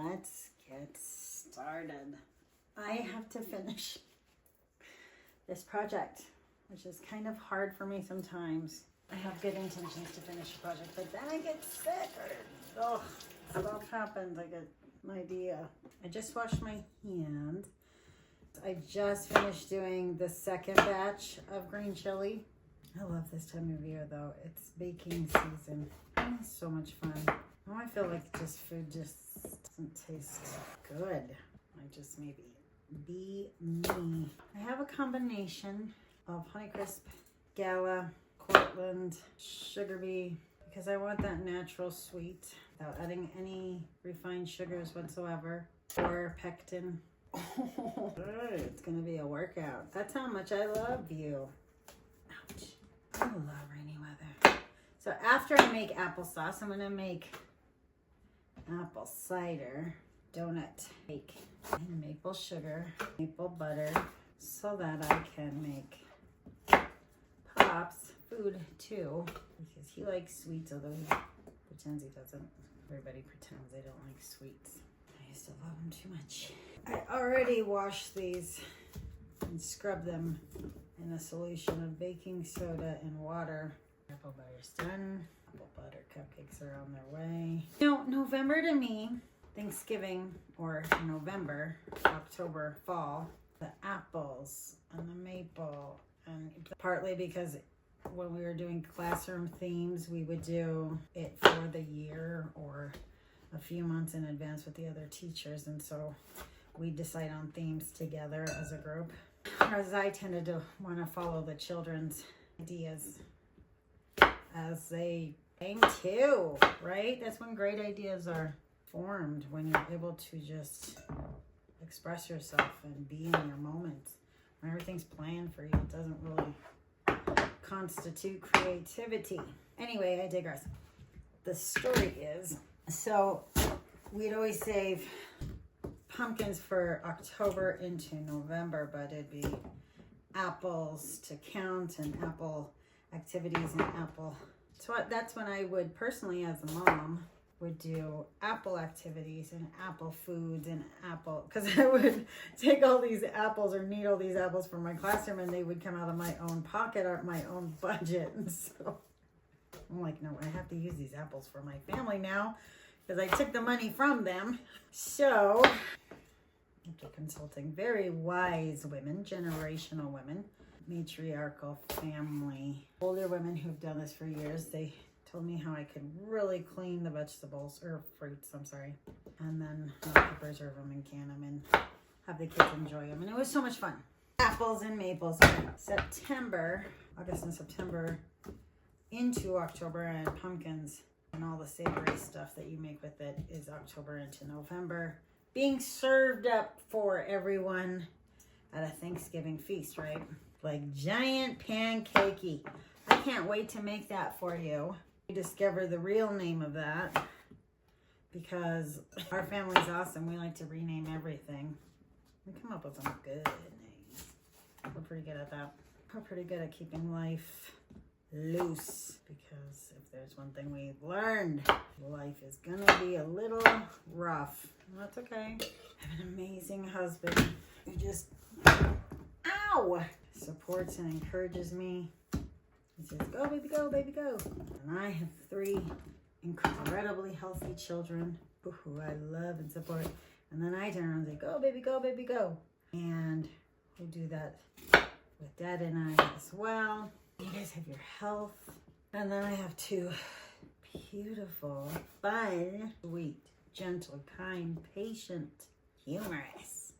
let's get started. I have to finish this project, which is kind of hard for me sometimes. I have good intentions to finish a project, but then I get sick or stuff happens. I get an idea. I just washed my hand. I just finished doing the second batch of green chili. I love this time of year though. It's baking season. It's so much fun. Now I feel like food just doesn't taste good. I just maybe be me. I have a combination of Honeycrisp, Gala, Cortland, Sugar Bee, because I want that natural sweet without adding any refined sugars whatsoever, or pectin. Oh, it's gonna be a workout. That's how much I love you. Ouch. I love rainy weather. So after I make applesauce, I'm gonna make apple cider donut cake and maple sugar, maple butter, so that I can make Pop's food too, because he likes sweets, although he pretends he doesn't. Everybody pretends they don't like sweets. I used to love them too much. I already washed these and scrubbed them in a solution of baking soda and water. Apple butter's done. Apple butter cupcakes are on their way. You know, November to me, Thanksgiving, or November, October, fall, the apples and the maple, and partly because when we were doing classroom themes, we would do it for the year or a few months in advance with the other teachers, and so we decide on themes together as a group. Whereas I tended to want to follow the children's ideas as they came too, right? That's when great ideas are formed, when you're able to just express yourself and be in your moment. When everything's planned for you, it doesn't really constitute creativity. Anyway, I digress. The story is, so we'd always save pumpkins for October into November, but it'd be apples to count and apple activities and apple. So that's when I would personally, as a mom, would do apple activities and apple foods and apple, because I would take all these apples or need all these apples for my classroom, and they would come out of my own pocket or my own budget. And so I'm like, no, I have to use these apples for my family now, because I took the money from them. So after consulting very wise women, generational women, matriarchal family, older women who've done this for years, they told me how I could really clean the vegetables, or fruits, I'm sorry, and then preserve them and can them and have the kids enjoy them. And it was so much fun. Apples and maples. September, August and September into October, and pumpkins and all the savory stuff that you make with it is October into November. Being served up for everyone at a Thanksgiving feast, right? Like giant pancakey. I can't wait to make that for you. Discover the real name of that, because our family's awesome. We like to rename everything. We come up with some good names. We're pretty good at that. We're pretty good at keeping life loose, because if there's one thing we've learned, life is gonna be a little rough. And that's okay. I have an amazing husband who just supports and encourages me. He says, go, baby, go, baby, go. And I have 3 incredibly healthy children who I love and support. And then I turn around and say, go, baby, go, baby, go. And we do that with Dad and I as well. You guys have your health. And then I have 2 beautiful, fun, sweet, gentle, kind, patient, humorous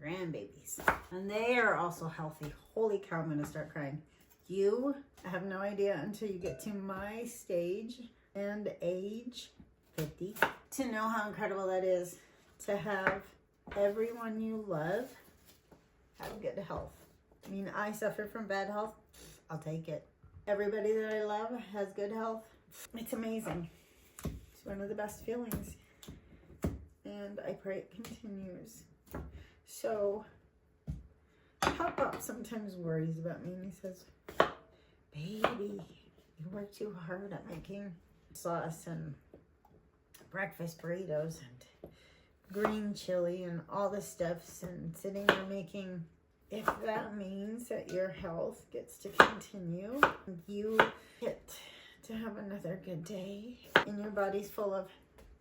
grandbabies. And they are also healthy. Holy cow, I'm going to start crying. You have no idea until you get to my stage and age, 50, to know how incredible that is to have everyone you love have good health. I mean, I suffer from bad health. I'll take it. Everybody that I love has good health. It's amazing. It's one of the best feelings. And I pray it continues. So, Pop sometimes worries about me, and he says, baby, you work too hard at making sauce and breakfast burritos, and green chili and all the stuffs and sitting there making, if that means that your health gets to continue, you get to have another good day and your body's full of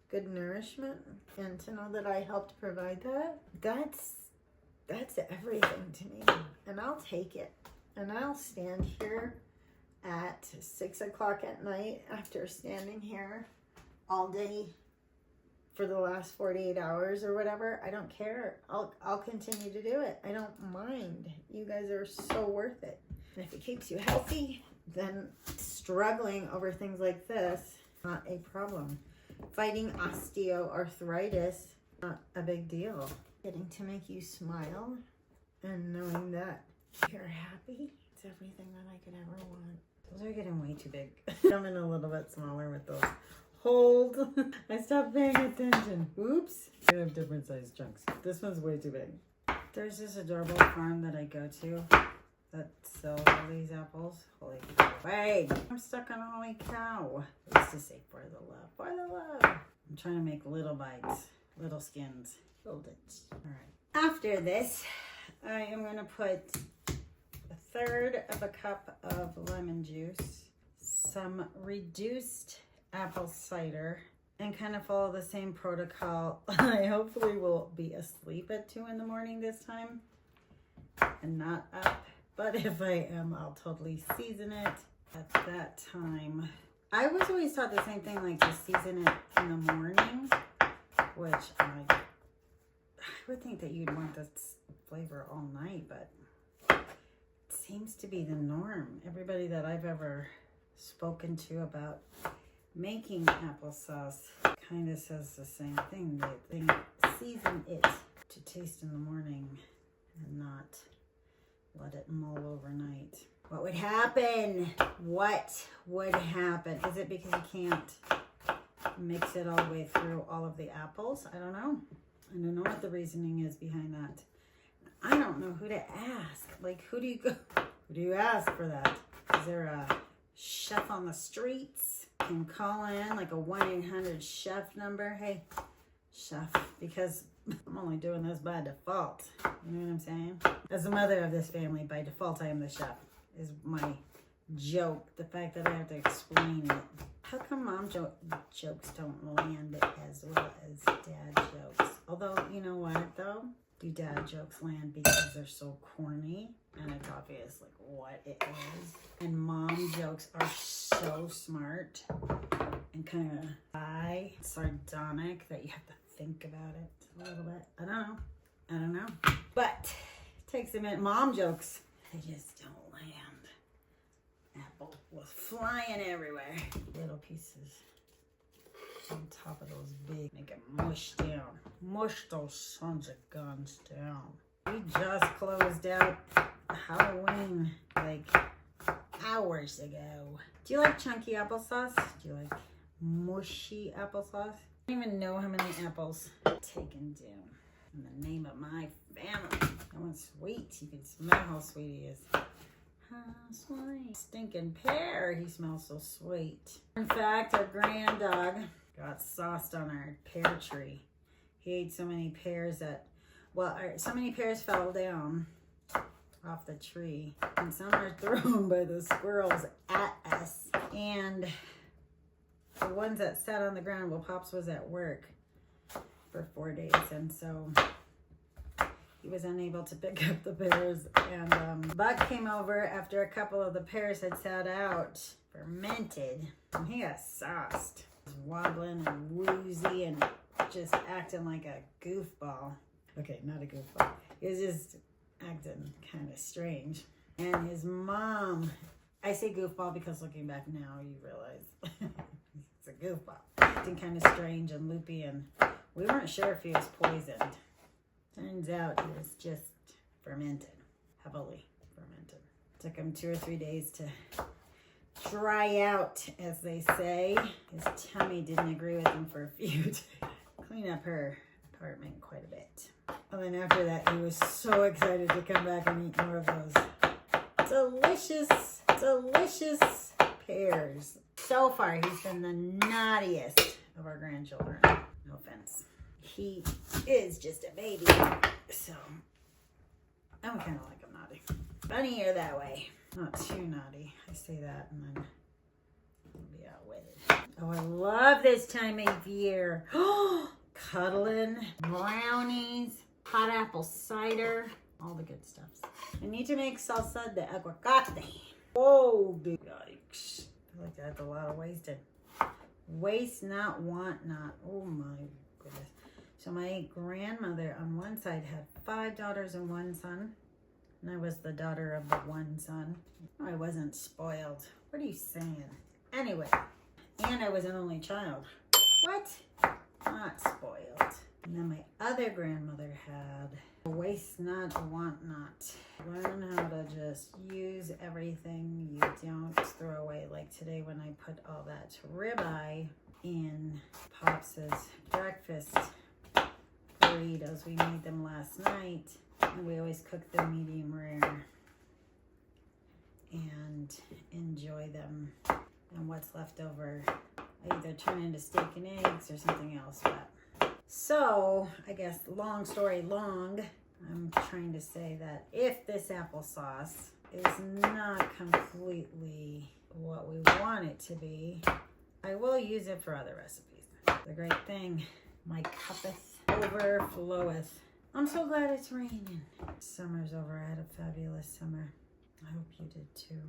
good nourishment, and to know that I helped provide that, that's everything to me. And I'll take it. And I'll stand here at 6 o'clock at night after standing here all day for the last 48 hours or whatever. I don't care. I'll continue to do it. I don't mind. You guys are so worth it. And if it keeps you healthy, then struggling over things like this, not a problem. Fighting osteoarthritis, not a big deal. Getting to make you smile and knowing that you're happy, it's everything that I could ever want. Those are getting way too big. I'm in a little bit smaller with those. Hold. I stopped paying attention. Oops. I have different size chunks. This one's way too big. There's this adorable farm that I go to that sells all these apples. Holy cow. Wait, I'm stuck on holy cow. I used to say for the love. For the love. I'm trying to make little bites, little skins. Hold it. All right. After this, I am going to put 1/3 of a cup of lemon juice, some reduced apple cider, and kind of follow the same protocol. I hopefully will be asleep at 2 in the morning this time and not up. But if I am, I'll totally season it at that time. I was always taught the same thing, like to season it in the morning, which I would think that you'd want this flavor all night, but it seems to be the norm. Everybody that I've ever spoken to about making applesauce kind of says the same thing. They season it to taste in the morning and not let it mull overnight. What would happen? What would happen? Is it because you can't mix it all the way through all of the apples? I don't know. I don't know what the reasoning is behind that. I don't know who to ask. Like, who do you go? Who do you ask for that? Is there a chef on the streets? You can call in like a 1-800-chef number. Hey, chef, because I'm only doing this by default. You know what I'm saying? As the mother of this family, by default, I am the chef. Is my joke. The fact that I have to explain it. How come mom jokes don't land as well as dad jokes? Although, you know what, though? Do dad jokes land because they're so corny? And it's obvious, like, what it is. And mom jokes are so smart and kind of sardonic that you have to think about it a little bit. I don't know. But it takes a minute. Mom jokes, they just don't land. Apple was flying everywhere. Little pieces on top of those big. Make it mush down. Mush those sons of guns down. We just closed out Halloween like hours ago. Do you like chunky applesauce? Do you like mushy applesauce? I don't even know how many apples taken down in the name of my family. That one's sweet. You can smell how sweet he is. How sweet. Stinking pear. He smells so sweet. In fact, our grand dog got sauced on our pear tree. He ate so many pears that, so many pears fell down off the tree. And some are thrown by the squirrels at us. And the ones that sat on the ground, well, Pops was at work for 4 days. And so he was unable to pick up the pears. And Buck came over after a couple of the pears had sat out, fermented. And he got sauced. He was wobbling and woozy and just acting like a goofball. Okay, not a goofball. He was just acting kind of strange. And his mom, I say goofball because looking back now, you realize it's a goofball. Acting kind of strange and loopy, and we weren't sure if he was poisoned. Turns out he was just fermented, heavily fermented. Took him 2 or 3 days to dry out, as they say. His tummy didn't agree with him for a few days. Clean up her apartment quite a bit. And then after that, he was so excited to come back and eat more of those delicious, delicious pears. So far, he's been the naughtiest of our grandchildren. No offense. he is just a baby. So, I'm kind of like him naughty. Funnier that way. Not too naughty. I say that and then I'll be out with it. Oh, I love this time of year. Cuddling, brownies, hot apple cider, all the good stuff. I need to make salsa de aguacate. Whoa, dude. Yikes. I feel like that's a lot of wasted. Waste not, want not. Oh my goodness. So my grandmother on one side had 5 daughters and 1 son. And I was the daughter of the 1 son. I wasn't spoiled. What are you saying? Anyway, and I was an only child. What? Not spoiled. And then my other grandmother had waste not, want not. Learn how to just use everything. You don't throw away. Like today when I put all that ribeye in Pops's breakfast burritos. We made them last night. And we always cook them medium rare. And enjoy them. And what's left over, I either turn into steak and eggs or something else. But so, I guess long story long, I'm trying to say that if this applesauce is not completely what we want it to be, I will use it for other recipes. The great thing, my cuppeth overfloweth. I'm so glad it's raining. Summer's over. I had a fabulous summer. I hope you did too.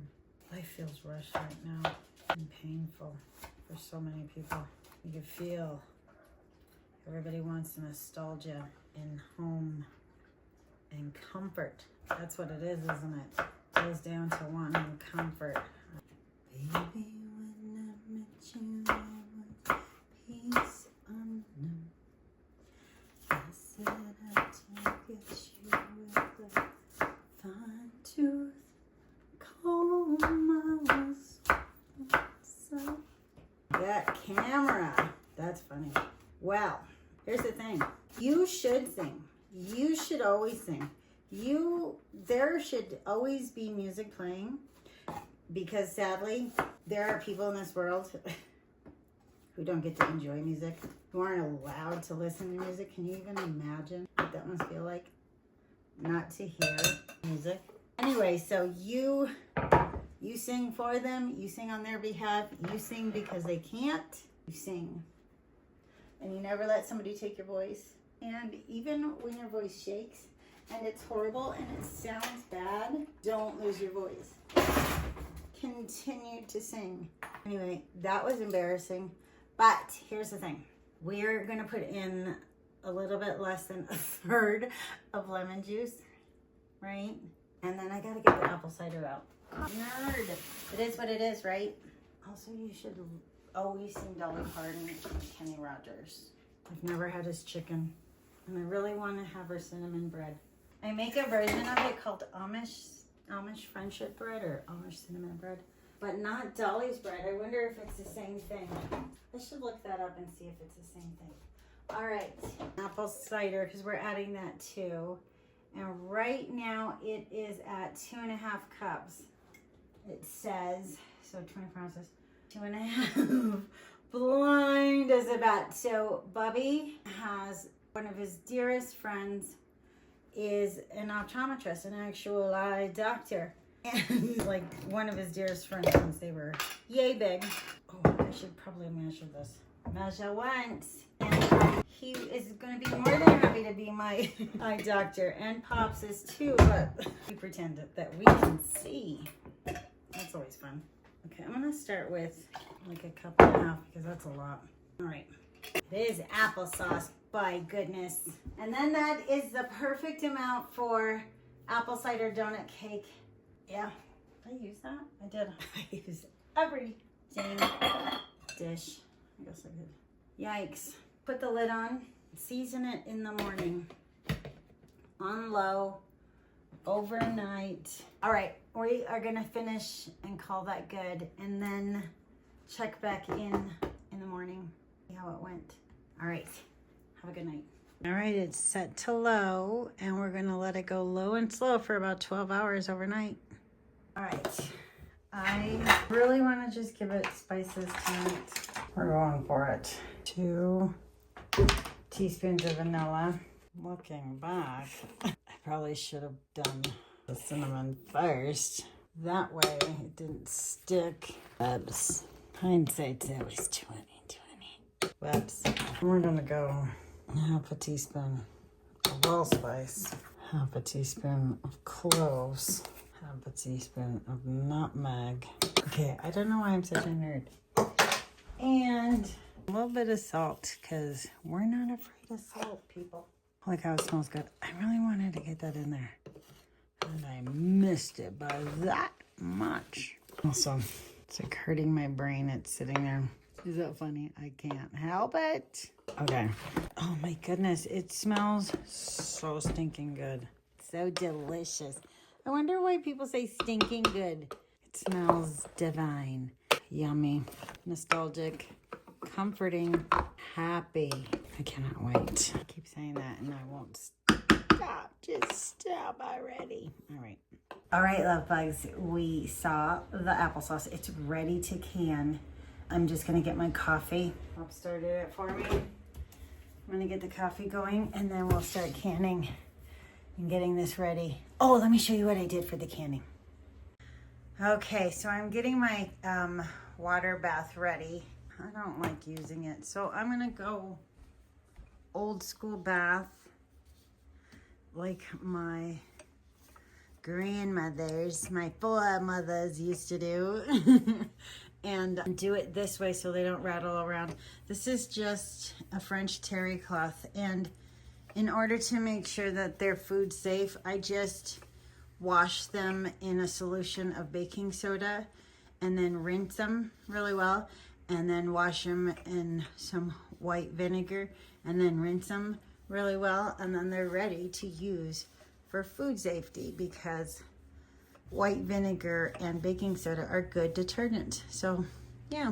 Life feels rushed right now and painful for so many people. You can feel everybody wants nostalgia and home and comfort. That's what it is, isn't it? It goes down to wanting comfort. Baby, when I met you, there was peace unknown. I said I'd target you with a fine tooth comb. I was so. That camera. That's funny. Well, here's the thing. You should sing. You should always sing. There should always be music playing because sadly, there are people in this world who don't get to enjoy music, who aren't allowed to listen to music. Can you even imagine what that must feel like? Not to hear music. Anyway, so you sing for them. You sing on their behalf. You sing because they can't. You sing. And you never let somebody take your voice. And even when your voice shakes and it's horrible and it sounds bad, don't lose your voice. Continue to sing. Anyway, that was embarrassing. But here's the thing. We're going to put in a little bit less than 1/3 of lemon juice, right? And then I got to get the apple cider out. Nerd. It is what it is, right? Also, you should always sing Dolly Parton and Kenny Rogers. I've never had his chicken. And I really want to have her cinnamon bread. I make a version of it called Amish friendship bread or Amish cinnamon bread. But not Dolly's bread. I wonder if it's the same thing. I should look that up and see if it's the same thing. All right. Apple cider, because we're adding that too. And right now it is at 2.5 cups. It says, so 24 ounces, 2.5. Blind as a bat. So Bubby has one of his dearest friends is an optometrist, an actual eye doctor. And like one of his dearest friends since they were yay big. Oh, I should probably measure this. Measure once. And he is going to be more than happy to be my eye doctor. And Pops is too, but we pretend that we can see. That's always fun. Okay, I'm going to start with like 1.5 cups because that's a lot. All right. It is applesauce, by goodness. And then that is the perfect amount for apple cider donut cake. Yeah. Did I use that? I did. I used every dang dish. I guess I could. Yikes. Put the lid on. Season it in the morning. On low. Overnight. All right. We are going to finish and call that good. And then check back in the morning. See how it went. All right. Have a good night. All right. It's set to low. And we're going to let it go low and slow for about 12 hours overnight. All right, I really want to just give it spices tonight. We're going for it. 2 teaspoons of vanilla. Looking back, I probably should have done the cinnamon first. That way it didn't stick. Whoops. Hindsight's always 20/20. Whoops. We're gonna go half a teaspoon of allspice, half a teaspoon of cloves, half a teaspoon of nutmeg. Okay, I don't know why I'm such a nerd. And a little bit of salt, because we're not afraid of salt, people. Like how it smells good. I really wanted to get that in there. And I missed it by that much. Also, it's like hurting my brain. It's sitting there. Is that funny? I can't help it. Okay. Oh my goodness. It smells so stinking good. So delicious. I wonder why people say stinking good. It smells divine. Yummy. Nostalgic. Comforting. Happy. I cannot wait. I keep saying that and I won't stop. Just stop already. All right. All right, love bugs. We saw the applesauce. It's ready to can. I'm just going to get my coffee. Bob started it for me. I'm going to get the coffee going and then we'll start canning and getting this ready. Oh, let me show you what I did for the canning. Okay, so I'm getting my water bath ready. I don't like using it, so I'm going to go old school bath like my grandmothers, my foremothers used to do. And do it this way so they don't rattle around. This is just a French terry cloth, and in order to make sure that they're food safe, I just wash them in a solution of baking soda and then rinse them really well, and then wash them in some white vinegar and then rinse them really well, and then they're ready to use for food safety because white vinegar and baking soda are good detergent. So yeah,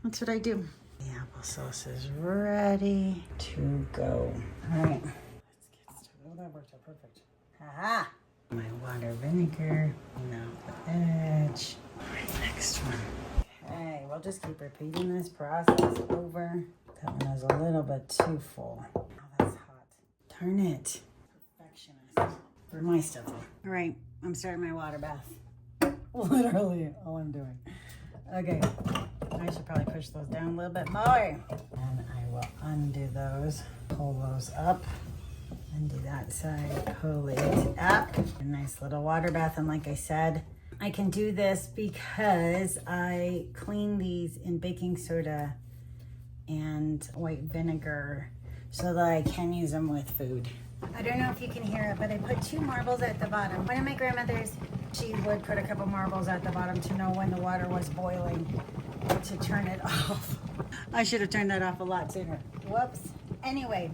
that's what I do. The applesauce is ready to go. All right, let's get started. Oh, that worked out perfect. Haha. My water vinegar, now the edge. All right, next one. Okay, we'll just keep repeating this process over. That one is a little bit too full. Oh, that's hot. Darn it. Perfectionist. For my stuff. All right, I'm starting my water bath. Literally all I'm doing. Okay, I should probably push those down a little bit more. And I will undo those, pull those up, undo that side, pull it up. A nice little water bath, and like I said, I can do this because I clean these in baking soda and white vinegar so that I can use them with food. I don't know if you can hear it, but I put 2 marbles at the bottom. One of my grandmothers, she would put a couple marbles at the bottom to know when the water was boiling to turn it off. I should have turned that off a lot sooner. Whoops. Anyway,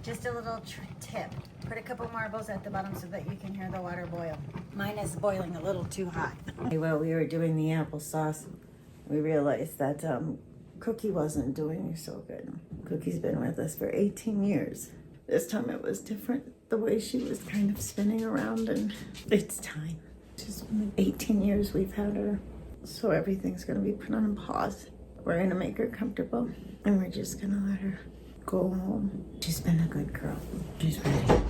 just a little tip. Put a couple marbles at the bottom so that you can hear the water boil. Mine is boiling a little too hot. While we were doing the applesauce, we realized that Cookie wasn't doing so good. Cookie's been with us for 18 years. This time it was different, the way she was kind of spinning around, and it's time. Just been 18 years we've had her, so everything's gonna be put on pause. We're gonna make her comfortable, and we're just gonna let her go home. She's been a good girl. She's ready.